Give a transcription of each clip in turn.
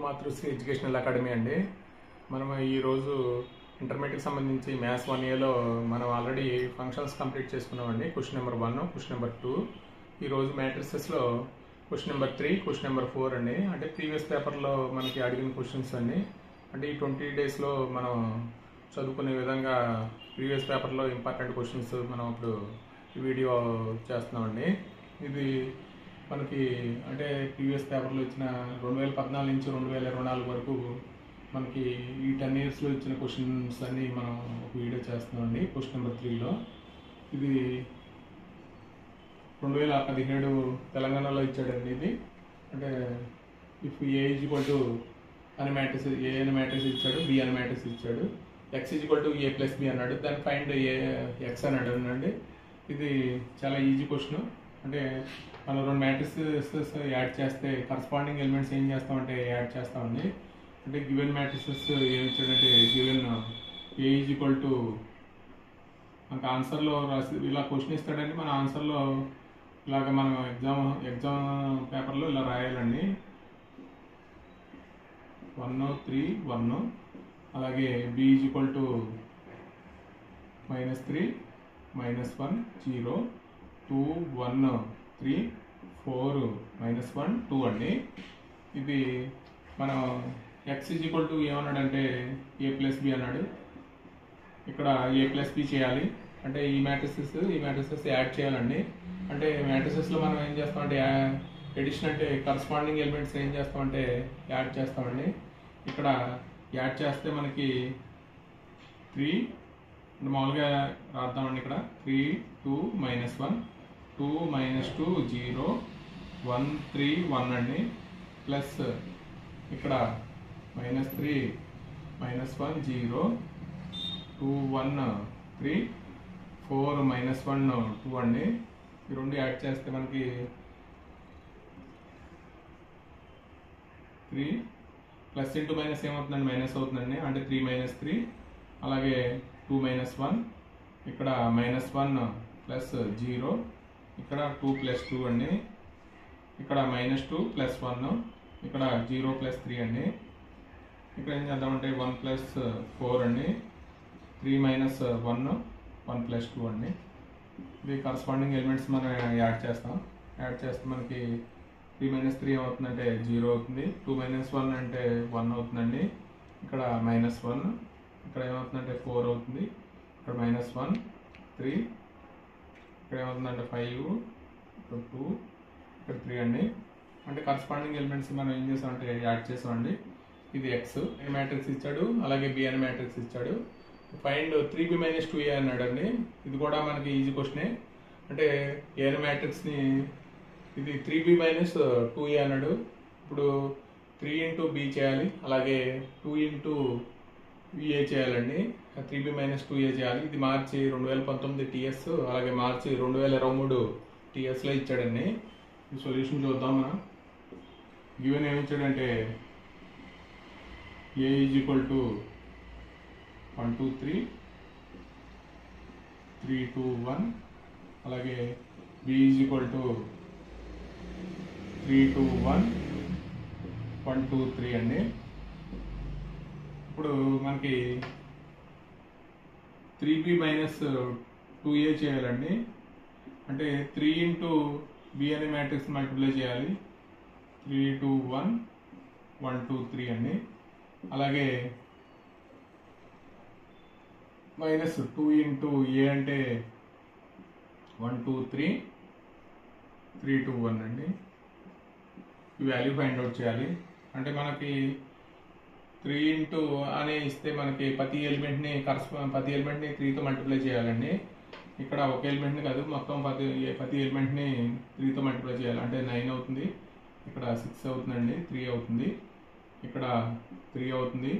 మాతృశ్రీ educational academy అండి. మనం ఈరోజు ఇంటర్మీడియట్కి సంబంధించి మ్యాథ్స్ 1Aలో మనం ఆల్రెడీ ఫంక్షన్స్ కంప్లీట్ చేసుకున్నామండి. Question number 1, question number 2. ఈరోజు మ్యాట్రిసెస్లో క్వశ్చన్ నెంబర్ 3, క్వశ్చన్ నెంబర్ 4 అండి. అంటే ప్రీవియస్ పేపర్లో మనకి అడిగిన క్వశ్చన్స్ అండి. అంటే ఈ 20 డేస్లో మనం చదువుకునే విధంగా ప్రీవియస్ పేపర్లో ఇంపార్టెంట్ క్వశ్చన్స్ మనం ఇప్పుడు ఈ వీడియో చేస్తున్నామండి. ఇది మనకి అంటే ప్రీవియస్ పేపర్లో ఇచ్చిన 2014 నుంచి 2024 వరకు మనకి ఈ 10 ఇయర్స్లో ఇచ్చిన క్వశ్చన్స్ అన్నీ మనం ఒక వీడియో చేస్తున్నామండి. క్వశ్చన్ నెంబర్ 3లో ఇది 2017 తెలంగాణలో ఇచ్చాడండి. ఇది అంటే if A is equal to అని మ్యాట్రిక్స్, ఏ అనే మ్యాట్రిక్స్ ఇచ్చాడు, బి అనే మ్యాట్రిక్స్ ఇచ్చాడు, X is equal to A plus B అన్నాడు, దాన్ని ఫైండ్ ఏ ఎక్స్ అన్నాడు అండి. ఇది చాలా ఈజీ క్వశ్చన్. అంటే మనం 2 మ్యాట్రిసెస్ యాడ్ చేస్తే కరస్పాండింగ్ ఎలిమెంట్స్ ఏం చేస్తామంటే యాడ్ చేస్తామండి. అంటే గివెన్ మ్యాట్రిసెస్ ఏమి ఇచ్చాడంటే given a is equal to మనకు ఆన్సర్లో రాసి ఇలా క్వశ్చన్ ఇస్తాడండి. మన ఆన్సర్లో ఇలాగ మనం ఎగ్జామ్ పేపర్లో ఇలా రాయాలండి. 1 3 1, అలాగే బి ఈజ్ ఈక్వల్ టు -3 -1 0 2 1 3 4 -1 2 అండి. ఇది మనం ఎక్స్ ఈజ్ ఈక్వల్ టు ఏమన్నాడంటే ఏ ప్లస్ బి అన్నాడు. ఇక్కడ ఏ ప్లస్ బి చేయాలి అంటే ఈ మ్యాట్రిసెస్ యాడ్ చేయాలండి. అంటే మ్యాట్రిసెస్లో మనం ఏం చేస్తామంటే ఎడిషన్ అంటే కరస్పాండింగ్ ఎలిమెంట్స్ ఏం చేస్తామంటే యాడ్ చేస్తామండి. ఇక్కడ యాడ్ చేస్తే మనకి 3 అంటే మామూలుగా రాద్దామండి. ఇక్కడ 3 2 -1 2 -2 0 1 3 1 అండి, ప్లస్ ఇక్కడ -3 -1 0 2 1 3 4 -1 2 అండి. ఈ రెండు యాడ్ చేస్తే మనకి 3 ప్లస్ ఇంటూ మైనస్ ఏమవుతుందండి, మైనస్ అవుతుందండి. అంటే 3 -3, అలాగే 2 -1, ఇక్కడ -1 ప్లస్ 0, ఇక్కడ 2 + 2 అండి, ఇక్కడ -2 + 1, ఇక్కడ 0 + 3 అండి. ఇక్కడ ఏం చేద్దామంటే 1 + 4 అండి, 3 - 1 1 + 2 అండి. ఇది కరస్పాండింగ్ ఎలిమెంట్స్ మనం యాడ్ చేస్తాం. యాడ్ చేస్తే మనకి 3 - 3 ఏమవుతుందంటే 0 అవుతుంది, 2 - 1 అంటే 1 అవుతుందండి, ఇక్కడ -1, ఇక్కడ ఏమవుతుందంటే 4 అవుతుంది, ఇక్కడ -1 3, ఇక్కడ ఏమవుతుందంటే 5, ఇక్కడ 2, ఇక్కడ 3 అండి. అంటే కరస్పాండింగ్ ఎలిమెంట్స్ మనం ఏం చేసామంటే యాడ్ చేసామండి. ఇది ఎక్స్ ఏ మ్యాట్రిక్స్ ఇచ్చాడు, అలాగే బి అనే మ్యాట్రిక్స్ ఇచ్చాడు. ఫైండ్ 3b - 2a అన్నాడండి. ఇది కూడా మనకి ఈజీ క్వశ్చనే. అంటే ఏ అనే మ్యాట్రిక్స్ని ఇది 3b - 2a అన్నాడు. ఇప్పుడు 3 × b చేయాలి, అలాగే 2 × a చేయాలండి. 3b - 2a చేయాలి. ఇది మార్చి 2019 TS, అలాగే మార్చి 2023 TSలో ఇచ్చాడండి. ఈ సొల్యూషన్ చూద్దాం. మనం గివెన్ ఏమి ఇచ్చాడంటే a ఈజ్ ఈక్వల్ టు 1 2 3 3 2 1, అలాగే b ఈజ్ ఈక్వల్ టు 3 2 1 1 2 3 అండి. ఇప్పుడు మనకి 3b - 2a చేయాలండి. అంటే 3 × b అనే మ్యాట్రిక్స్ మల్టిప్లై చేయాలి. 3 2 1 1 2 3 అండి. అలాగే -2 × a అంటే 1 2 3 3 2 1 అండి. ఈ వాల్యూ ఫైండ్ అవుట్ చేయాలి. అంటే మనకి 3 × అనే ఇస్తే మనకి ప్రతి ఎలిమెంట్ని 3తో మల్టిప్లై చేయాలండి. ఇక్కడ ఒక ఎలిమెంట్ని కాదు, మొత్తం ప్రతి ఎలిమెంట్ని 3తో మల్టిప్లై చేయాలి. అంటే 9 అవుతుంది, ఇక్కడ 6 అవుతుందండి, 3 అవుతుంది, ఇక్కడ 3 అవుతుంది,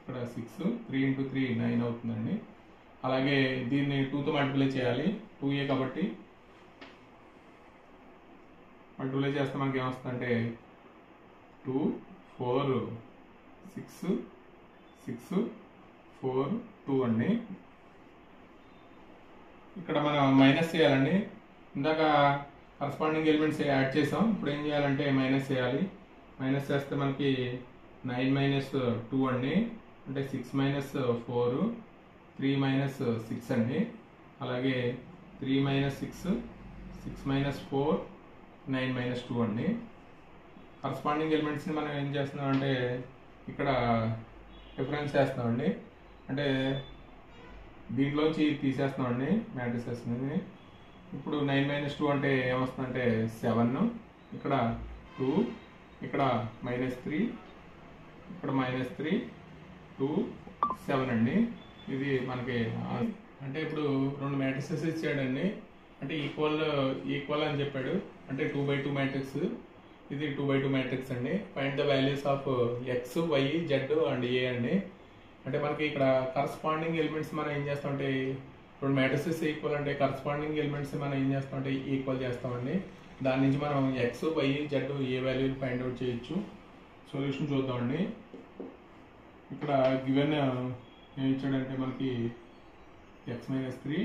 ఇక్కడ 6 3 × 3 9 అవుతుందండి. అలాగే దీన్ని 2తో మల్టిప్లై చేయాలి, 2a కాబట్టి మల్టిప్లై చేస్తే మనకి ఏమొస్తుందంటే 2 4 6 6 4 2 అండి. ఇక్కడ మనం మైనస్ చేయాలండి. ఇందాక కరస్పాండింగ్ ఎలిమెంట్స్ యాడ్ చేసాం, ఇప్పుడు ఏం చేయాలంటే మైనస్ చేయాలి. మైనస్ చేస్తే మనకి 9 మైనస్ 2 అండి, అంటే 6 మైనస్ 4, 3 మైనస్ 6 అండి, అలాగే 3 మైనస్ 6, 6 మైనస్ 4, 9 మైనస్ 2 అండి. కరస్పాండింగ్ ఎలిమెంట్స్ని మనం ఏం చేస్తున్నాం అంటే ఇక్కడ డిఫరెన్స్ చేస్తున్నామండి, అంటే దీంట్లోంచి తీసేస్తున్నామండి మ్యాట్రిసెస్ని. ఇప్పుడు 9 మైనస్ 2 అంటే ఏమొస్తుందంటే 7, ఇక్కడ 2, ఇక్కడ -3, ఇక్కడ -3, 2, 7 అండి. ఇది మనకి అంటే ఇప్పుడు 2 మ్యాట్రిసెస్ ఇచ్చాడండి, అంటే ఈక్వల్ అని చెప్పాడు, అంటే 2x2 మ్యాట్రిక్స్, ఇది 2x2 మ్యాట్రిక్స్ అండి. Find the values of x, y, z and a అండి. అంటే మనకి ఇక్కడ కరస్పాండింగ్ ఎలిమెంట్స్ మనం ఏం చేస్తామంటే 2 మ్యాట్రిసెస్ ఈక్వల్ అంటే కరస్పాండింగ్ ఎలిమెంట్స్ మనం ఏం చేస్తామంటే ఈక్వల్ చేస్తామండి. దాని నుంచి మనం x, y, z ఏ వాల్యూని ఫైండ్ అవుట్ చేయొచ్చు. సొల్యూషన్ చూద్దామండి. ఇక్కడ గివెన్ ఏం ఇచ్చాడంటే మనకి x-3,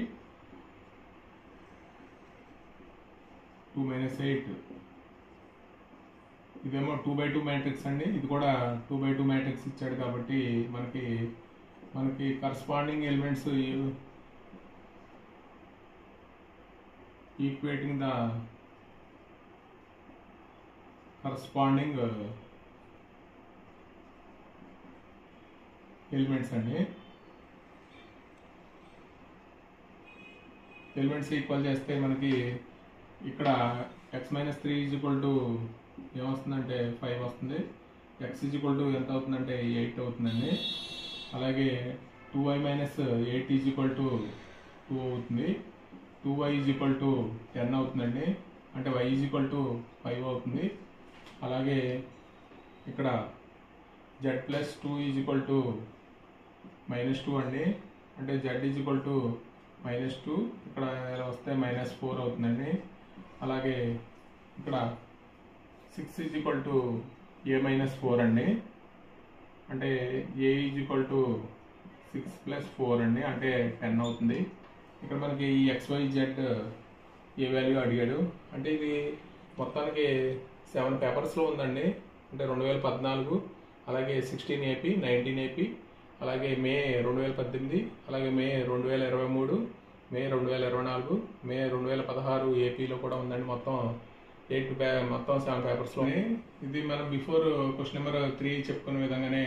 2 - 8, ఇదేమో 2x2 మ్యాట్రిక్స్ అండి, ఇది కూడా 2x2 మ్యాట్రిక్స్ ఇచ్చాడు కాబట్టి మనకి corresponding elements equating the corresponding elements అండి. ఎలిమెంట్స్ ఈక్వల్ చేస్తే మనకి ఇక్కడ x-3 ఏమొస్తుందంటే 5 వస్తుంది, x ఎంత అవుతుందంటే 8 అవుతుందండి, అలాగే 2y - 8 2 అవుతుంది, 2y 10 అవుతుందండి, అంటే y 5 అవుతుంది. అలాగే ఇక్కడ z + 2 -2 అండి, అంటే z -2, ఇక్కడ వస్తే -4 అవుతుందండి. అలాగే ఇక్కడ 6 a - 4 అండి, అంటే a 6 + 4 అండి, అంటే 10 అవుతుంది. ఇక్కడ మనకి XYZ ఏ వాల్యూ అడిగాడు, అంటే ఇది మొత్తానికి 7 పేపర్స్లో ఉందండి, అంటే 2014, అలాగే 16 AP, 19 AP, అలాగే మే 2018, అలాగే మే 2023, మే 2024, మే 2016 ఏపీలో కూడా ఉందండి. మొత్తం 7 పేపర్స్లో. ఇది మనం బిఫోర్ క్వశ్చన్ నెంబర్ 3 చెప్పుకునే విధంగానే,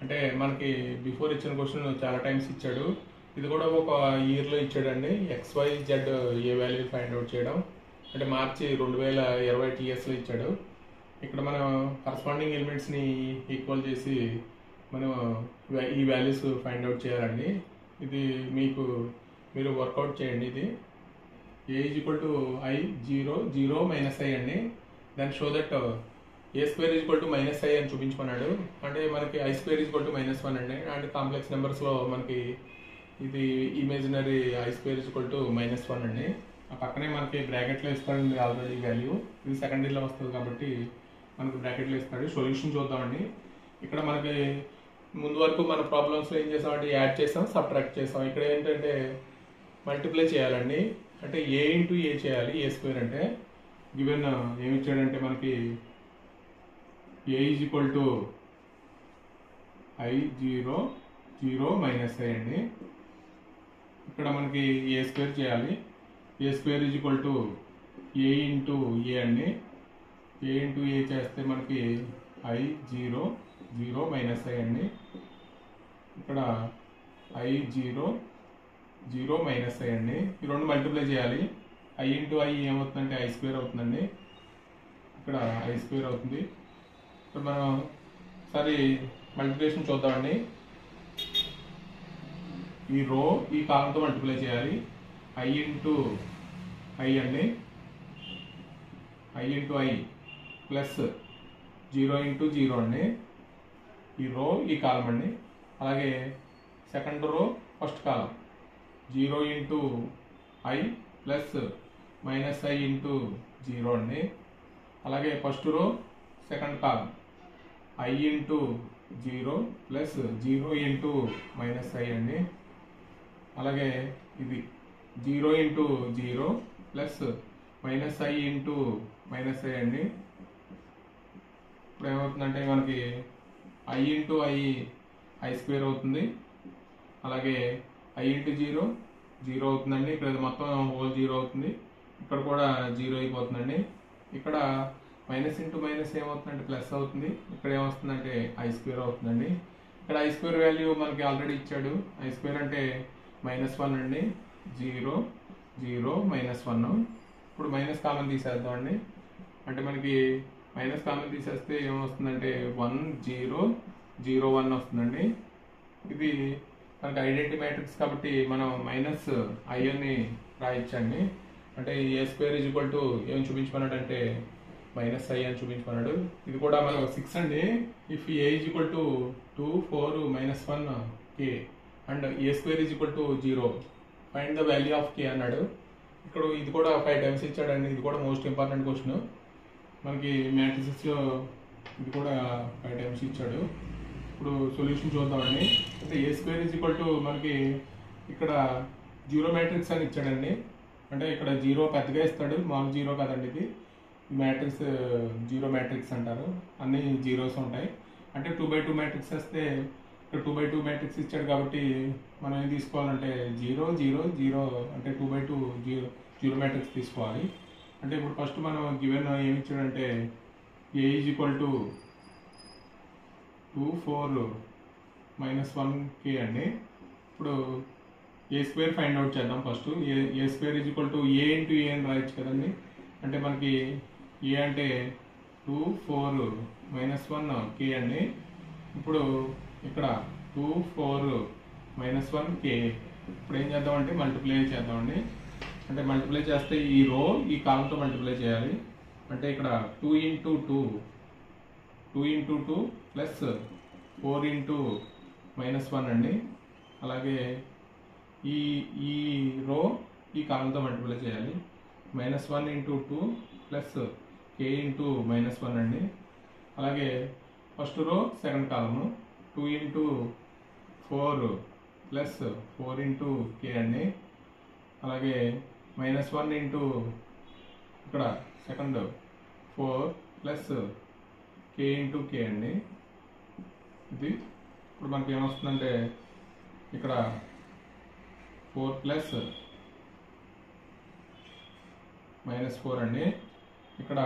అంటే మనకి బిఫోర్ ఇచ్చిన క్వశ్చన్ చాలా టైమ్స్ ఇచ్చాడు, ఇది కూడా ఒక ఇయర్లో ఇచ్చాడండి. XYZ ఏ వాల్యూ ఫైండ్ అవుట్ చేయడం, అంటే మార్చి 2020 TSలో ఇచ్చాడు. ఇక్కడ మనం కరస్పాండింగ్ ఎలిమెంట్స్ని ఈక్వల్ చేసి మనం ఈ వాల్యూస్ ఫైండ్ అవుట్ చేయాలండి. ఇది మీరు వర్కౌట్ చేయండి. ఇది a I 0 0 - I అండి. Then show that a² -I అని చూపించుకున్నాడు, అంటే మనకి I² -1 అండి. అండ్ కాంప్లెక్స్ నెంబర్స్లో మనకి ఇది ఇమేజినరీ I² -1 అండి. ఆ పక్కనే మనకి బ్రాకెట్లో ఇస్తాడండి ఆల్రెడీ వాల్యూ, ఇది సెకండరీలో వస్తుంది కాబట్టి మనకి బ్రాకెట్లో ఇస్తాడు. సొల్యూషన్ చూద్దామండి. ఇక్కడ మనకి ముందు వరకు మన ప్రాబ్లమ్స్లో ఏం చేసామంటే యాడ్ చేసాం, సబ్ట్రాక్ట్ చేసాం. ఇక్కడ ఏంటంటే మల్టిప్లై చేయాలండి, అంటే a × a చేయాలి. a² అంటే గివెన్ ఏమి ఇచ్చాడంటే మనకి a I 0 0 - I అండి. ఇక్కడ మనకి a² చేయాలి. a² a × a అండి. a × a చేస్తే మనకి I 0 0 - I అండి. ఇక్కడ I 0 0 - I అండి. ఈ రెండు మల్టిప్లై చేయాలి. I × I ఏమవుతుందంటే I² అవుతుందండి, ఇక్కడ I² అవుతుంది. ఇప్పుడు మనం ఒకసారి మల్టిప్లికేషన్ చూద్దామండి. ఈ రో ఈ కాలంతో మల్టిప్లై చేయాలి. I × I అండి, I × I ప్లస్ 0 × 0 అండి. ఈ రో ఈ కాలం అండి. అలాగే second row first column 0 × I plus -I × 0 అండి. అలాగే first row second column I × 0 plus 0 × -I అండి. అలాగే ఇది 0 × 0 ప్లస్ -I × -I అండి. ఇప్పుడు ఏమవుతుందంటే మనకి I ఇంటూ ఐ స్క్వేర్ అవుతుంది. అలాగే I ఇంటూ 0 0 అవుతుందండి. ఇక్కడ మొత్తం హోల్ 0 అవుతుంది. ఇక్కడ కూడా 0 అయిపోతుందండి. ఇక్కడ మైనస్ ఇంటూ మైనస్ ఏమవుతుందంటే ప్లస్ అవుతుంది. ఇక్కడ ఏమొస్తుందంటే ఐ స్క్వేర్ అవుతుందండి. ఇక్కడ ఐ స్క్వేర్ వాల్యూ మనకి ఆల్రెడీ ఇచ్చాడు. ఐ స్క్వేర్ అంటే -1 అండి. 0 0 -1. ఇప్పుడు మైనస్ కామన్ తీసేద్దాం అండి. అంటే మనకి మైనస్ కామన్ తీసేస్తే ఏమొస్తుందంటే 1 0 0 1 వస్తుందండి. ఇది మనకి ఐడెంటిటీ మ్యాట్రిక్స్ కాబట్టి మనం మైనస్ ఐ అని రాయించండి. అంటే A square is equal to ఏం చూపించుకున్నాడు అంటే -i అని చూపించుకున్నాడు. ఇది కూడా మనం 6 అండి. If A is equal to 2 4 -1 k and A square is equal to 0 find the value of k అన్నాడు. ఇక్కడ ఇది కూడా 5 టైమ్స్ ఇచ్చాడండి. ఇది కూడా మోస్ట్ ఇంపార్టెంట్ క్వశ్చన్. మనకి మ్యాట్రిసెస్లో ఇది కూడా 5 టైమ్స్ ఇచ్చాడు. ఇప్పుడు సొల్యూషన్ చూద్దామండి. అంటే A square is equal to మనకి ఇక్కడ 0 మ్యాట్రిక్స్ అని ఇచ్చాడండి. అంటే ఇక్కడ 0 పెద్దగా ఇస్తాడు, మామూలు 0 కదండి. ఇది మ్యాట్రిక్స్ 0 మ్యాట్రిక్స్ అంటారు. అన్ని జీరోస్ ఉంటాయి. అంటే 2/2 మ్యాట్రిక్స్ వస్తే ఇక్కడ 2/2 మ్యాట్రిక్స్ ఇచ్చాడు కాబట్టి మనం ఏం తీసుకోవాలంటే 0 0 0 అంటే 2/2 0 మ్యాట్రిక్స్ తీసుకోవాలి. అంటే ఇప్పుడు ఫస్ట్ మనం గివెన్ ఏమి ఇచ్చాడంటే A is equal to 2 4 -1 k అండి. ఇప్పుడు ఏ స్క్వేర్ ఫైండ్ అవుట్ చేద్దాం. First A square is equal to A into A అని రాయొచ్చు కదండి. అంటే మనకి ఏ అంటే 2 4 -1 k అండి. ఇప్పుడు ఇక్కడ 2 4 -1 k. ఇప్పుడు ఏం చేద్దామంటే మల్టిప్లై చేద్దామండి. అంటే మల్టిప్లై చేస్తే ఈ రో ఈ కాలంతో మల్టిప్లై చేయాలి. అంటే ఇక్కడ 2 ఇంటూ 2 ప్లస్ 4 ఇంటూ -1 అండి. అలాగే ఈ రో ఈ కాలంతో మల్టిప్లై చేయాలి. -1 ఇంటూ 2 ప్లస్ k ఇంటూ -1 అండి. అలాగే ఫస్ట్ రో సెకండ్ కాలము 2 ఇంటూ 4 ప్లస్ 4 ఇంటూ k అండి. అలాగే -1 ఇంటూ ఇక్కడ second 4 plus k into k అండి. ఇది ఇప్పుడు మనకి ఏమొస్తుందంటే ఇక్కడ 4 ప్లస్ -4 అండి. ఇక్కడ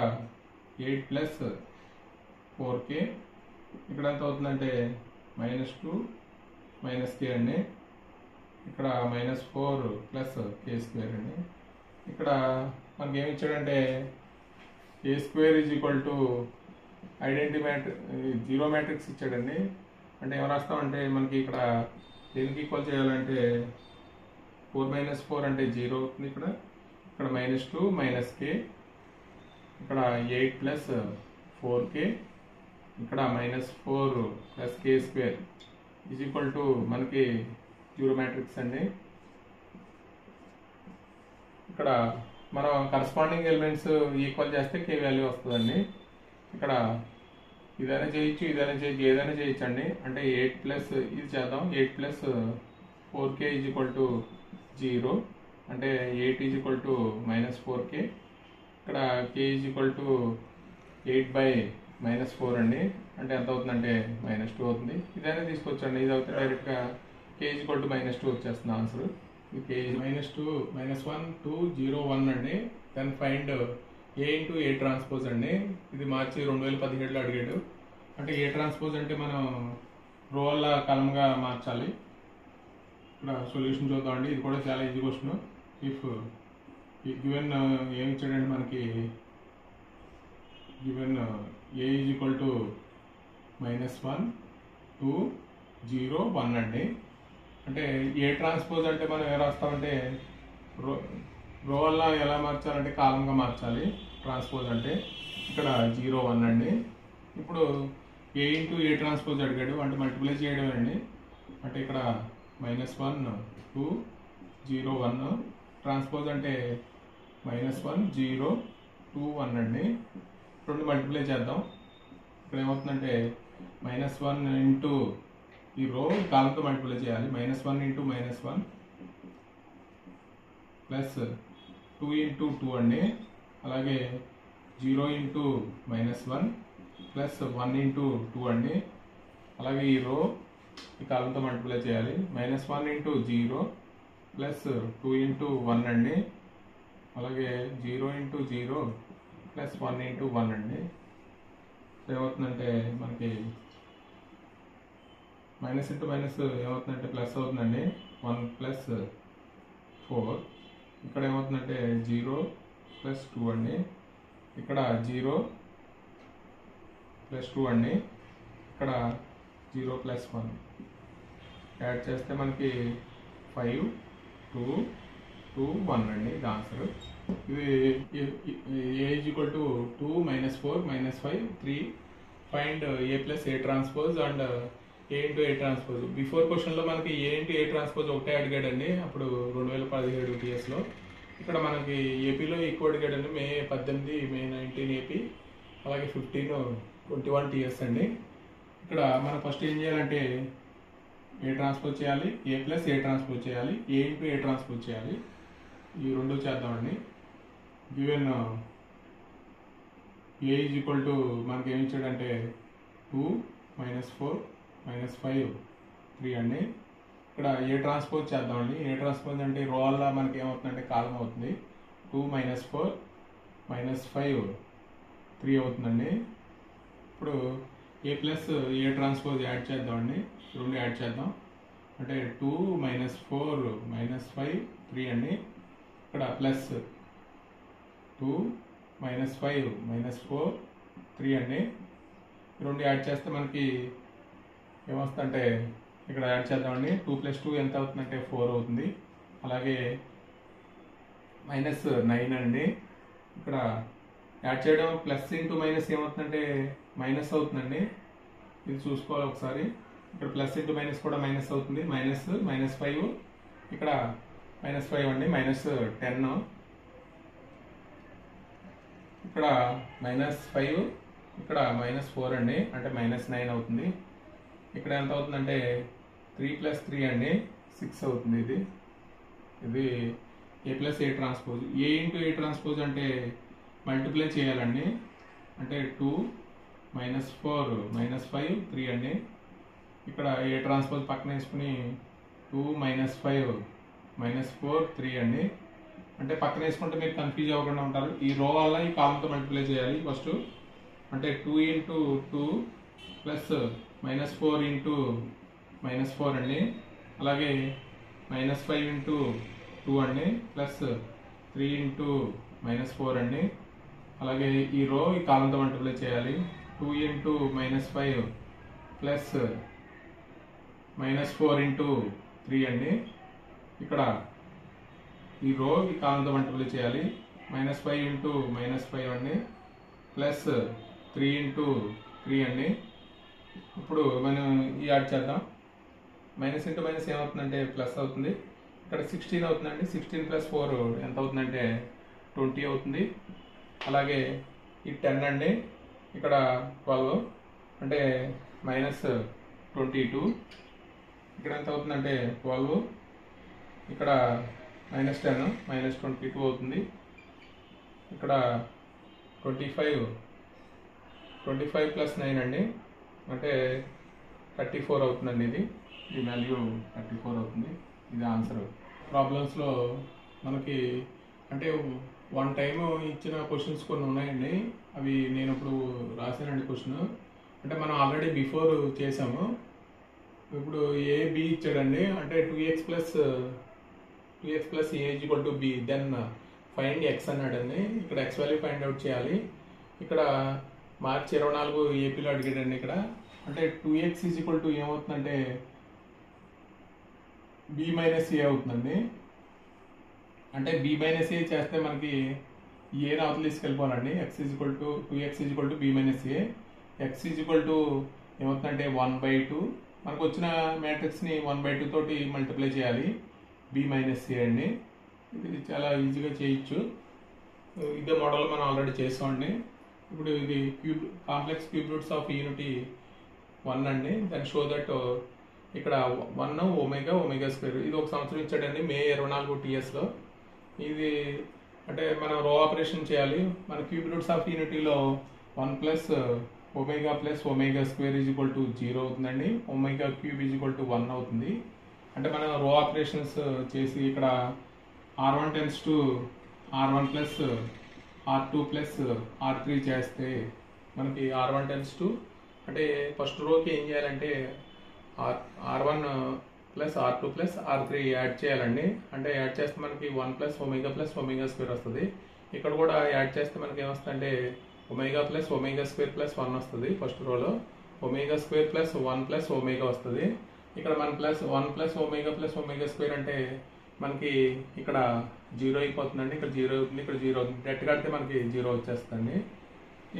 8 ప్లస్ 4k. ఇక్కడ ఎంత అవుతుందంటే -2 k అండి. ఇక్కడ -4 ప్లస్ k స్క్వేర్ అండి. ఇక్కడ మనకి ఏమి ఇచ్చాడంటే A square is equal to identity matrix 0 matrix ఇచ్చాడండి. అంటే ఏం రాస్తామంటే మనకి ఇక్కడ దేనికి ఈక్వల్ చేయాలంటే 4 - 4 అంటే 0 అవుతుంది. ఇక్కడ -2 k. ఇక్కడ 8 ప్లస్ 4k. ఇక్కడ -4 plus k square is equal to మనకి 0 మ్యాట్రిక్స్ అండి. ఇక్కడ మనం కరస్పాండింగ్ ఎలిమెంట్స్ ఈక్వల్ చేస్తే k వాల్యూ వస్తుందండి. ఇక్కడ ఇదైనా చేయొచ్చు, ఏదైనా చేయొచ్చు అండి. అంటే 8 ప్లస్ ఇది చేద్దాం. 8 plus 4k is equal to 0. అంటే 8 ఈజ్ ఈక్వల్ టు -4k. ఇక్కడ k ఈజ్ ఈక్వల్ టు 8/-4 అండి. అంటే ఎంత అవుతుందంటే -2 అవుతుంది. ఇదైనా తీసుకొచ్చండి. ఇది అవుతుంది డైరెక్ట్గా k ఈజ్ ఈక్వల్ టు -2 వచ్చేస్తుంది ఆన్సర్. ఇది k -2 -1 2 0 1 అండి. Then find A into A transpose అండి. ఇది మార్చి 2017లో అడిగాడు. అంటే ఏ ట్రాన్స్పోజ్ అంటే మనం రో వల్ల కాలంగా మార్చాలి. ఇక్కడ సొల్యూషన్ చూద్దామండి. ఇది కూడా చాలా ఈజీ క్వశ్చన్. ఇఫ్ గివెన్ ఏమి ఇచ్చాడండి మనకి given a is equal to -1 2 0 1 అండి. అంటే ఏ ట్రాన్స్పోజ్ అంటే మనం ఏం రాస్తామంటే రో వల్ల ఎలా మార్చాలంటే కాలంగా మార్చాలి. ట్రాన్స్పోజ్ అంటే ఇక్కడ 0 1 అండి. ఇప్పుడు ఏ ఇంటూ ఏ ట్రాన్స్పోజ్ అడిగాడు. అంటే మల్టిప్లై చేయడం అండి. అంటే ఇక్కడ -1 2 0 1 ట్రాన్స్పోజ్ అంటే -1 0 2 1 అండి. రెండు మల్టిప్లై చేద్దాం. ఇక్కడ ఏమవుతుందంటే -1 ఇంటూ ఈ రో కాలంతో మల్టిప్లై చేయాలి. -1 ఇంటూ -1 ప్లస్ 2 ఇంటూ 2 అండి. అలాగే 0 ఇంటూ -1 ప్లస్ 1 ఇంటూ 2 అండి. అలాగే ఈ రో ఈ కాలంతో మల్టిప్లై చేయాలి. -1 ఇంటూ 0 ప్లస్ 2 ఇంటూ 1 అండి. అలాగే 0 ఇంటూ 0 ప్లస్ 1 ఇంటూ 1 అండి. ఏమవుతుందంటే మనకి మైనస్ ఇంటూ మైనస్ ఏమవుతుందంటే ప్లస్ అవుతుందండి. 1 ప్లస్ 4. ఇక్కడ ఏమవుతుందంటే 0 ప్లస్ 2 అండి. ఇక్కడ 0 ప్లస్ 2 అండి. ఇక్కడ 0 ప్లస్ 1 యాడ్ చేస్తే మనకి 5 2 2 1 అండి ఇది ఆన్సర్. ఇది A is equal to 2 minus 4 minus 5 3. Find A plus A transpose and A into A transpose. Before క్వశ్చన్లో మనకి A into A transpose ఒకటే అడిగాడండి అప్పుడు 2017 TSలో. ఇక్కడ మనకి ఏపీలో ఎక్కువ అడిగాడండి. మే 18 మే 19 ఏపీ, అలాగే 15 21 TS అండి. ఇక్కడ మనం ఫస్ట్ ఏం చేయాలంటే A ట్రాన్స్పోజ్ చేయాలి, A ప్లస్ A ట్రాన్స్పోజ్ చేయాలి, A ఇంటూ A ట్రాన్స్పోజ్ చేయాలి. ఈ రెండు చేద్దామండి. Given A is equal to మనకి ఏమి ఇచ్చాడంటే 2 - 4 - 5 3 అండి. ఇక్కడ A ట్రాన్స్పోజ్ చేద్దామండి. A ట్రాన్స్పోజ్ అంటే రో వల్ల మనకి ఏమవుతుందంటే కాలం అవుతుంది. 2 - 4 - 5 3 అవుతుందండి. ఇప్పుడు A plus A transpose add చేద్దామండి. రెండు యాడ్ చేద్దాం. అంటే 2 - 4 - 5 3 అండి. ఇక్కడ ప్లస్ 2 - 5 - 4 3 అండి. రెండు యాడ్ చేస్తే మనకి ఏమొస్తుందంటే ఇక్కడ యాడ్ చేద్దామండి. 2 + 2 ఎంత అవుతుందంటే 4 అవుతుంది. అలాగే -9 అండి. ఇక్కడ యాడ్ చేయడం ప్లస్ ఇంటూ మైనస్ ఏమవుతుందంటే మైనస్ అవుతుందండి. ఇది చూసుకోవాలి ఒకసారి. ఇక్కడ ప్లస్ ఇంటూ మైనస్ కూడా మైనస్ అవుతుంది. -5 ఇక్కడ -5 అండి. -10 ఇక్కడ -5 ఇక్కడ -4 అండి. అంటే -9 అవుతుంది. ఇక్కడ ఎంత అవుతుందంటే 3 + 3 అండి 6 అవుతుంది. ఇది A plus A transpose. A into A transpose అంటే మల్టిప్లై చేయాలండి. అంటే 2 - 4 - 5 3 అండి. ఇక్కడ A ట్రాన్స్పోజ్ పక్కన వేసుకుని 2 - 5 - 4 3 అండి. అంటే పక్కన వేసుకుంటే మీరు కన్ఫ్యూజ్ అవ్వకుండా ఉంటారు. ఈ రో వల్ల ఈ కాలంతో మల్టిప్లై చేయాలి ఫస్ట్. అంటే 2 ఇంటూ 2 ప్లస్ -4 ఇంటూ -4 అండి. అలాగే -5 ఇంటూ 2 అండి ప్లస్ 3 ఇంటూ -4 అండి. అలాగే ఈ రో ఈ కాలంతో మల్టిప్లై చేయాలి. 2 ఇంటూ -5 ప్లస్ -4 ఇంటూ 3 అండి. ఇక్కడ ఈ రో ఈ కాలంతో మల్టిప్లై చేయాలి. -5 ఇంటూ -5 అండి ప్లస్ 3 ఇంటూ 3 అండి. ఇప్పుడు మనం ఈ యాడ్ చేద్దాం. మైనస్ ఇంటూ మైనస్ ఏమవుతుందంటే ప్లస్ అవుతుంది. ఇక్కడ 16 అవుతుందండి. 16 + 4 ఎంత అవుతుందంటే 20 అవుతుంది. అలాగే ఈ 10 అండి. ఇక్కడ 12 అంటే -22. ఇక్కడ ఎంత అవుతుందంటే 12. ఇక్కడ -10 -22 అవుతుంది. ఇక్కడ 25 + 9 అండి అంటే 34 అవుతుందండి. ఈ వాల్యూ 34 అవుతుంది. ఇది ఆన్సర్. ప్రాబ్లమ్స్లో మనకి అంటే 1 టైం ఇచ్చిన క్వశ్చన్స్ కొన్ని ఉన్నాయండి. అవి నేను ఇప్పుడు రాశానండి క్వశ్చన్. అంటే మనం ఆల్రెడీ బిఫోర్ చేసాము. ఇప్పుడు A B ఇచ్చాడండి. అంటే 2x + A = B then find x అన్నాడండి. ఇక్కడ x వాల్యూ ఫైండ్ అవుట్ చేయాలి. ఇక్కడ మార్చి 24 ఏపీలో అడిగాడండి. ఇక్కడ అంటే 2x = ఏమవుతుందంటే B - A అవుతుందండి. అంటే B - A చేస్తే మనకి A అవతల తీసుకెళ్ళిపోవాలండి. x 2x B - A. x ఏమవుతుందంటే 1/2. మనకు వచ్చిన మ్యాట్రిక్స్ని 1/2 తోటి మల్టిప్లై చేయాలి. B - A అండి. ఇది చాలా ఈజీగా చేయొచ్చు. ఇదే మోడల్ మనం ఆల్రెడీ చేసామండి. ఇప్పుడు ఇది complex cube roots of unity 1 అండి. దాన్ని షో దట్ ఇక్కడ 1 ω² ఇది ఒక సంవత్సరం ఇచ్చాడండి. మే 24 TSలో. ఇది అంటే మనం రో ఆపరేషన్ చేయాలి. మన క్యూబ్ రూట్స్ ఆఫ్ యూనిటీలో 1 + omega plus omega square is equal to 0 అవుతుందండి. Omega cube is equal to 1 అవుతుంది. అంటే మనం రో ఆపరేషన్స్ చేసి ఇక్కడ R1 tends to R1 plus R2 plus R3 చేస్తే మనకి R1 టెన్స్ టు అంటే ఫస్ట్ రోకి ఏం చేయాలంటే R1 plus R2 plus R3 add చేయాలండి. అంటే యాడ్ చేస్తే మనకి 1 ప్లస్ ఒమేగా స్క్వేర్ వస్తుంది. ఇక్కడ కూడా యాడ్ చేస్తే మనకి ఏమొస్తుంది అంటే ఒమేగా స్క్వేర్ ప్లస్ 1 వస్తుంది. ఫస్ట్ రోలో omega square plus 1 plus omega వస్తుంది. ఇక్కడ మన ప్లస్ 1 ప్లస్ ఒమేగా స్క్వేర్ అంటే మనకి ఇక్కడ 0 అయిపోతుందండి. ఇక్కడ 0 అవుతుంది, ఇక్కడ 0 అవుతుంది. డెట్ కడితే మనకి 0 వచ్చేస్తుంది.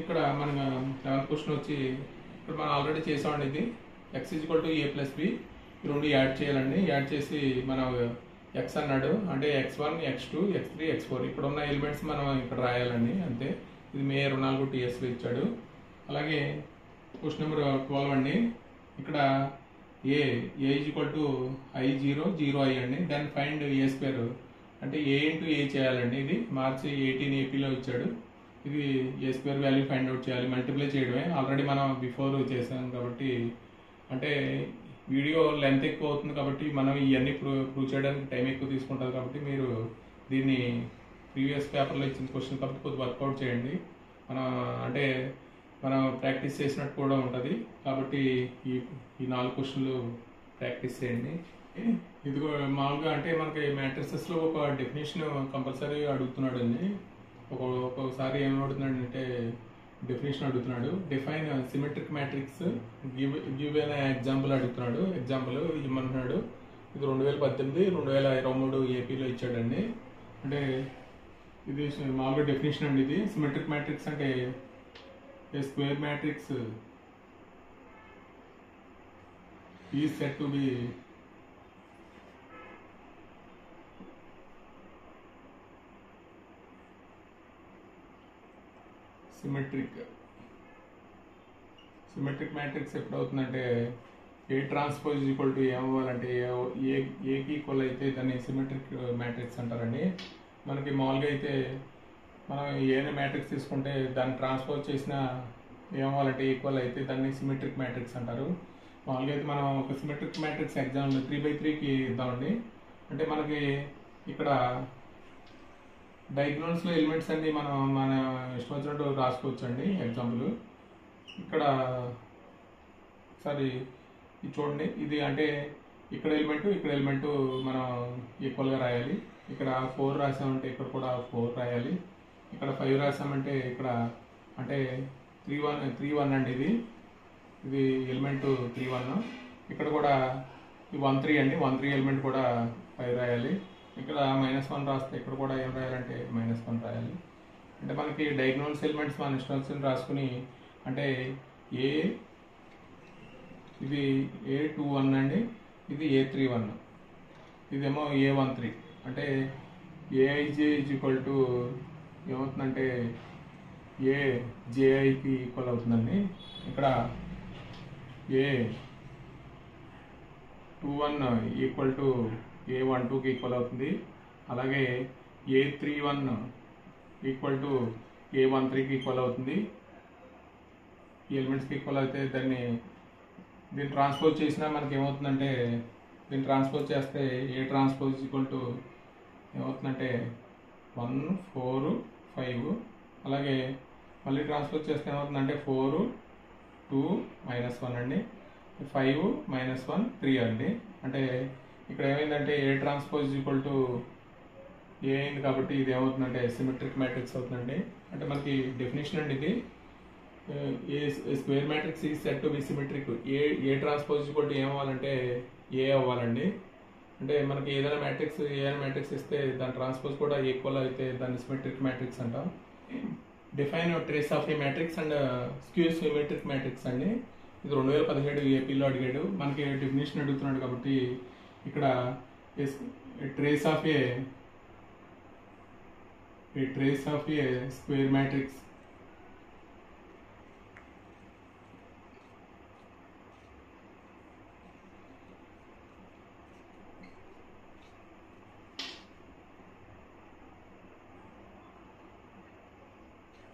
ఇక్కడ మన 11th క్వశ్చన్ వచ్చి ఇక్కడ మనం ఆల్రెడీ చేసామండి. ఇది x is equal to a plus b ఈ రెండు యాడ్ చేయాలండి. యాడ్ చేసి మనం x అన్నాడు అంటే x1 x2 x3 x4 ఇక్కడ ఉన్న ఎలిమెంట్స్ మనం ఇక్కడ రాయాలండి. అంతే. ఇది మే 24 TSలో ఇచ్చాడు. అలాగే క్వశ్చన్ నెంబర్ 12 అండి. ఇక్కడ A is equal to I0 0 I అండి. దెన్ ఫైండ్ a స్క్వేర్ అంటే a ఇంటూ a చేయాలండి. ఇది మార్చి 18 ఏపీలో ఇచ్చాడు. ఇది a square value find out చేయాలి. మల్టిప్లై చేయడమే. ఆల్రెడీ మనం బిఫోర్ చేసాం కాబట్టి అంటే వీడియో లెంత్ ఎక్కువ అవుతుంది కాబట్టి మనం ఇవన్నీ ప్రూవ్ చేయడానికి టైం ఎక్కువ తీసుకుంటుంది కాబట్టి మీరు దీన్ని ప్రీవియస్ పేపర్లో ఇచ్చిన క్వశ్చన్ కాబట్టి కొద్దిగా వర్కౌట్ చేయండి. అంటే మనం ప్రాక్టీస్ చేసినట్టు కూడా ఉంటుంది కాబట్టి ఈ 4 క్వశ్చన్లు ప్రాక్టీస్ చేయండి. ఇది మామూలుగా అంటే మనకి మ్యాట్రిసెస్లో ఒక డెఫినేషన్ కంపల్సరీ అడుగుతున్నాడు అండి. ఒక్కొక్కసారి ఏం అడుగుతున్నాడు అంటే డెఫినేషన్ అడుగుతున్నాడు. డిఫైన్ సిమెట్రిక్ మ్యాట్రిక్స్ గివ్ అనే ఎగ్జాంపుల్ అడుగుతున్నాడు. ఎగ్జాంపుల్ ఇవ్వమంటున్నాడు. ఇది 2018 2023 ఏపీలో ఇచ్చాడండి. అంటే ఇది మామూలుగా డెఫినేషన్ అండి. ఇది సిమెట్రిక్ మ్యాట్రిక్స్ అంటే A square matrix is said to be symmetric matrix ఎప్పుడు అవుతుందంటే ఏ ట్రాన్స్పోజ్ ఈక్వల్ టు ఏమవ్వాలంటే ఏకి ఈక్వల్ అయితే దాన్ని సిమెట్రిక్ మ్యాట్రిక్స్ అంటారండి. మనకి మామూలుగా అయితే మనం ఏదైనా మ్యాట్రిక్స్ తీసుకుంటే దాన్ని ట్రాన్స్పోజ్ చేసిన ఏమవ్వాలంటే ఈక్వల్ అయితే దాన్ని సిమెట్రిక్ మ్యాట్రిక్స్ అంటారు. మామూలుగా అయితే మనం ఒక సిమెట్రిక్ మ్యాట్రిక్స్ ఎగ్జాంపుల్ 3/3కి ఇద్దామండి. అంటే మనకి ఇక్కడ డయాగ్నల్స్లో ఎలిమెంట్స్ అన్ని మనం మన ఇష్టం వచ్చినట్టు రాసుకోవచ్చు అండి. ఎగ్జాంపుల్ ఇక్కడ ఒకసారి ఇది చూడండి. ఇది అంటే ఇక్కడ ఎలిమెంటు మనం ఈక్వల్గా రాయాలి. ఇక్కడ 4 రాసామంటే ఇక్కడ కూడా 4 రాయాలి. ఇక్కడ 5 రాసామంటే ఇక్కడ అంటే 3 1 అండి. ఇది ఎలిమెంట్ 3 1. ఇక్కడ కూడా 1 3 అండి. 1 3 ఎలిమెంట్ కూడా 5 రాయాలి. ఇక్కడ -1 రాస్తే ఇక్కడ కూడా ఏం రాయాలంటే -1 రాయాలి. అంటే మనకి డయాగ్నల్స్ ఎలిమెంట్స్ మన ఇన్స్ట్రక్షన్ రాసుకుని అంటే ఇది A21 అండి. ఇది A31. ఇదేమో A13. అంటే Aij ఈజ్ ఈక్వల్ టు ఏమవుతుందంటే AJIకి ఈక్వల్ అవుతుందండి. ఇక్కడ A21 ఈక్వల్ టు A12కి ఈక్వల్ అవుతుంది. అలాగే A31 ఈక్వల్ టు A13కి ఈక్వల్ అవుతుంది. ఈ ఎలిమెంట్స్కి ఈక్వల్ అయితే దీన్ని ట్రాన్స్పోజ్ చేసినా మనకి ఏమవుతుందంటే దీన్ని ట్రాన్స్పోజ్ చేస్తే ఏ ట్రాన్స్పోజ్ ఈక్వల్ టు ఏమవుతుందంటే 1 4 5. అలాగే మళ్ళీ ట్రాన్స్పోజ్ చేస్తే ఏమవుతుందంటే 4 2 -1 అండి. 5 -1 3 అండి. అంటే ఇక్కడ ఏమైందంటే ఏ ట్రాన్స్పోజ్ ఈక్వల్ టు ఏ అయింది కాబట్టి ఇది ఏమవుతుందంటే సిమెట్రిక్ మ్యాట్రిక్స్ అవుతుందండి. అంటే మనకి డెఫినేషన్ అండి ఇది. A square matrix is said to be symmetric A transpose equal to ఏమవ్వాలంటే ఏ అవ్వాలండి. అంటే మనకి ఏదైనా మ్యాట్రిక్స్ ఇస్తే దాని ట్రాన్స్పోజ్ కూడా ఈక్వల్ అయితే దాన్ని సిమెట్రిక్ మ్యాట్రిక్స్ అంటాం. Define trace of A matrix and skew symmetric matrix అండి. ఇది 2017 ఏపీలో అడిగాడు. మనకి డెఫినేషన్ అడుగుతున్నాడు కాబట్టి ఇక్కడ trace of A square matrix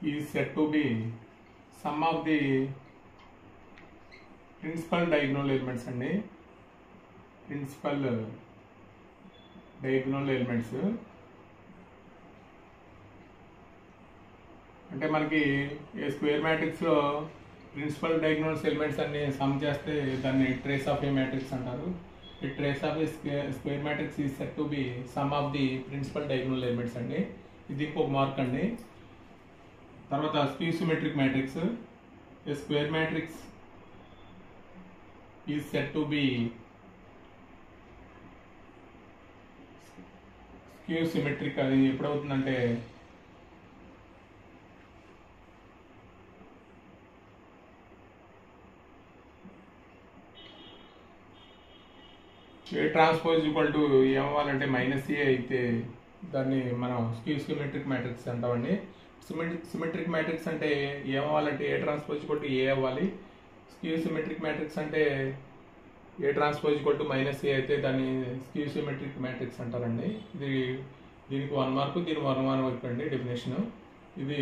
is said to be sum of the principal diagonal elements అండి. ప్రిన్సిపల్ డయాగ్నల్ ఎలిమెంట్స్ అంటే మనకి స్క్వేర్ మ్యాట్రిక్స్లో ప్రిన్సిపల్ డయాగ్నల్స్ ఎలిమెంట్స్ అన్ని సమ్ చేస్తే దాన్ని ట్రేస్ ఆఫ్ ఏ మ్యాట్రిక్స్ అంటారు. ఈ trace of A square matrix is said to be sum of the principal diagonal elements అండి. ఇది ఇంకొక మార్క్ అండి. తర్వాత skew symmetric matrix. A square matrix is said to B skew symmetric. అది ఎప్పుడవుతుందంటే A transpose equal to ఏమవ్వాలంటే -a అయితే దాన్ని మనం స్క్యూ సిమెట్రిక్ మ్యాట్రిక్స్ అంటామండి. సిమెట్రిక్ మ్యాట్రిక్స్ అంటే ఏమవ్వాలంటే A transpose equal to A అవ్వాలి. స్క్యూ సిమెట్రిక్ మ్యాట్రిక్స్ అంటే A transpose equal to -a అయితే దాన్ని స్క్యూ సిమెట్రిక్ మ్యాట్రిక్స్ అంటారండి. దీనికి 1 మార్కు, దీనికి 1 మార్క్ అండి డెఫినేషన్. ఇది